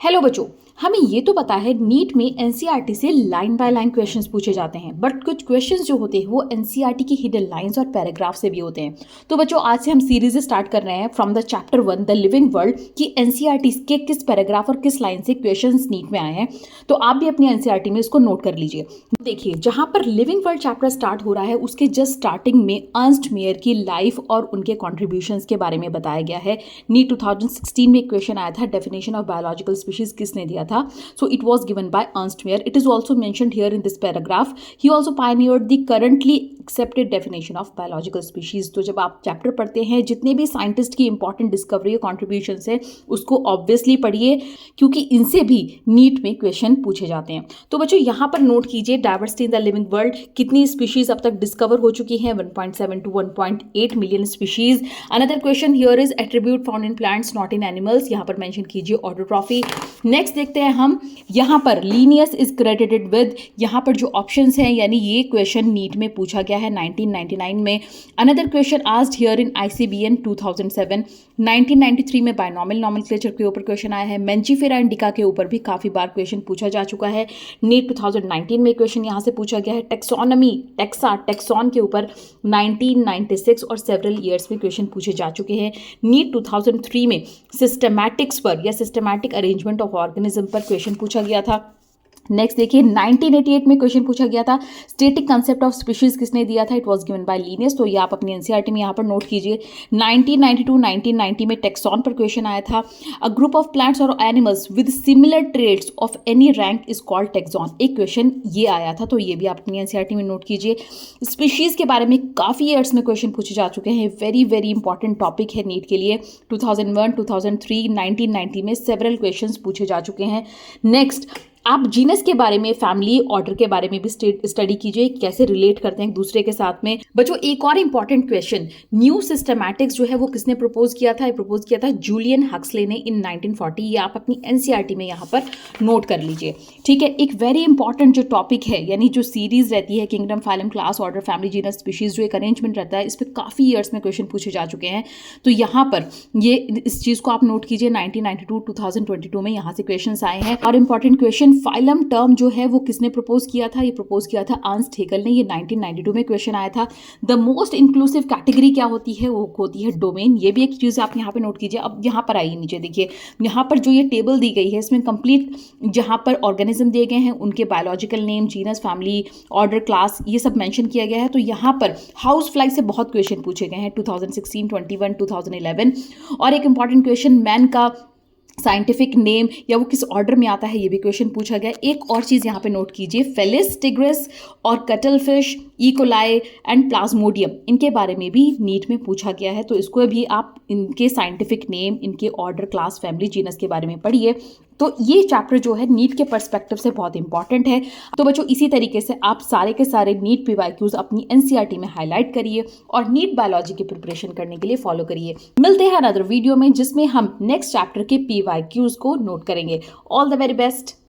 Hello बच्चों। हमें ये तो पता है नीट में एनसीईआरटी से लाइन बाय लाइन क्वेश्चंस पूछे जाते हैं, बट कुछ क्वेश्चंस जो होते हैं वो एनसीईआरटी की हिडन लाइंस और पैराग्राफ से भी होते हैं। तो बच्चों आज से हम सीरीज स्टार्ट कर रहे हैं from the chapter 1 the living world कि एनसीईआरटी के किस पैराग्राफ और किस लाइन से क्वेश्चंस नीट में आए हैं। तो आप भी अपनी एनसीईआरटी में इसको नोट कर लीजिए। देखिए जहां पर लिविंग वर्ल्ड चैप्टर स्टार्ट हो रहा है उसके जस्ट स्टार्टिंग में अर्नस्ट मेयर की लाइफ और उनके कॉन्ट्रीब्यूशंस के बारे में बताया गया है। नीट 2016 में एक क्वेश्चन आया था, डेफिनेशन ऑफ बायोलॉजिकल स्पीशीज किसने दिया था? So it was given by Ernst Mayr. It is also mentioned here in this paragraph. He also pioneered the currently accepted definition of biological species. तो जब आप चैप्टर पढ़ते हैं जितने भी साइंटिस्ट की इंपॉर्टेंट डिस्कवरी और कॉन्ट्रीब्यूशन है उसको ऑब्वियसली पढ़िए, क्योंकि इनसे भी नीट में क्वेश्चन पूछे जाते हैं। तो बच्चों यहाँ पर नोट कीजिए diversity in the living world, कितनी स्पीशीज अब तक डिस्कवर हो चुकी हैं? 1.7 to 1.8 million species. Another question here is attribute found in plants not in animals. यहाँ पर मेंशन कीजिए ऑटोट्रॉफी। नेक्स्ट देखते हैं हम यहाँ पर लीनियस इज क्रेडिटेड विद, यहाँ पर जो ऑप्शंस हैं यानी ये क्वेश्चन नीट में पूछा गया है 1999 में। Another question asked here in ICBN 2007। 1993 में बायनॉमियल नॉमेनक्लेचर के ऊपर क्वेश्चन आया है। मेंजीफेरा इंडिका के ऊपर भी काफी बार क्वेश्चन पूछा जा चुका है। नीट 2019 में क्वेश्चन यहाँ से पूछा गया है। टेक्सोनमी टेक्सॉन के ऊपर 1996 और सेवरल ईयर्स में क्वेश्चन पूछे जा चुके हैं। नीट 2003 में सिस्टमैटिक्स पर या सिस्टमैटिक अरेंजमेंट ऑफ ऑर्गेनिज्म पर क्वेश्चन पूछा गया था। नेक्स्ट देखिए 1988 में क्वेश्चन पूछा गया था, स्टेटिक कंसेप्ट ऑफ स्पीशीज किसने दिया था? It was given by Linnaeus. तो ये आप अपनी एनसीईआरटी में यहाँ पर नोट कीजिए। 1992-1990 में टेक्सॉन पर क्वेश्चन आया था। अ ग्रुप ऑफ प्लांट्स और animals with similar traits of any rank is called taxon. एक क्वेश्चन ये आया था, तो ये भी आप अपनी एनसीईआरटी में नोट कीजिए। स्पीशीज के बारे में काफी ईयर्स में क्वेश्चन पूछे जा चुके हैं। वेरी वेरी इंपॉर्टेंट टॉपिक है नीट के लिए। 2001, 2003, 1990 में सेवरल क्वेश्चन पूछे जा चुके हैं। नेक्स्ट आप जीनस के बारे में, फैमिली ऑर्डर के बारे में भी स्टडी कीजिए, कैसे रिलेट करते हैं एक दूसरे के साथ में। बच्चों एक और इंपॉर्टेंट क्वेश्चन, न्यू सिस्टमैटिक्स जो है वो किसने प्रपोज किया था? प्रपोज किया था जूलियन हक्सले ने इन 1940। ये आप अपनी एनसीईआरटी में यहाँ पर नोट कर लीजिए, ठीक है। एक वेरी इंपॉर्टेंट जो टॉपिक है यानी जो सीरीज रहती है kingdom, phylum, class, order, family, genus, species, जो एक अरेंजमेंट रहता है इस पर काफी ईयर्स में क्वेश्चन पूछे जा चुके हैं। तो यहाँ पर ये इस चीज को आप नोट कीजिए। 1992, 2022 में यहाँ से क्वेश्चन आए हैं। और इंपॉर्टेंट क्वेश्चन, फाइलम टर्म जो है वो किसने प्रपोज किया था? ये प्रपोज किया था अर्नस्ट हेगल ने। ये 1992 में क्वेश्चन आया था। द मोस्ट इंक्लूसिव कैटेगरी क्या होती है? वो होती है डोमेन। ये भी एक चीज आप यहाँ पे नोट कीजिए। अब यहाँ पर आइए नीचे देखिए, यहाँ पर जो ये टेबल दी गई है इसमें कंप्लीट जहाँ पर ऑर्गेनिज्म दिए गए हैं उनके biological name, genus, family, order, class, ये सब मेंशन किया गया है। तो यहाँ पर हाउस फ्लाई से बहुत क्वेश्चन पूछे गए हैं 2016, 21, 2011। और एक इंपॉर्टेंट क्वेश्चन, मैन का साइंटिफिक नेम या वो किस ऑर्डर में आता है ये भी क्वेश्चन पूछा गया। एक और चीज़ यहाँ पे नोट कीजिए, फेलिस, टिग्रिस और कटलफिश, इकोलाई एंड प्लाज्मोडियम, इनके बारे में भी नीट में पूछा गया है। तो इसको भी आप इनके साइंटिफिक नेम, इनके ऑर्डर, क्लास, फैमिली, जीनस के बारे में पढ़िए। तो ये चैप्टर जो है नीट के पर्सपेक्टिव से बहुत इंपॉर्टेंट है। तो बच्चों इसी तरीके से आप सारे के सारे नीट पीवाईक्यूज अपनी एनसीईआरटी में हाईलाइट करिए और नीट बायोलॉजी की प्रिपरेशन करने के लिए फॉलो करिए। मिलते हैं अनदर वीडियो में जिसमें हम नेक्स्ट चैप्टर के पीवाईक्यूज को नोट करेंगे। All the very best.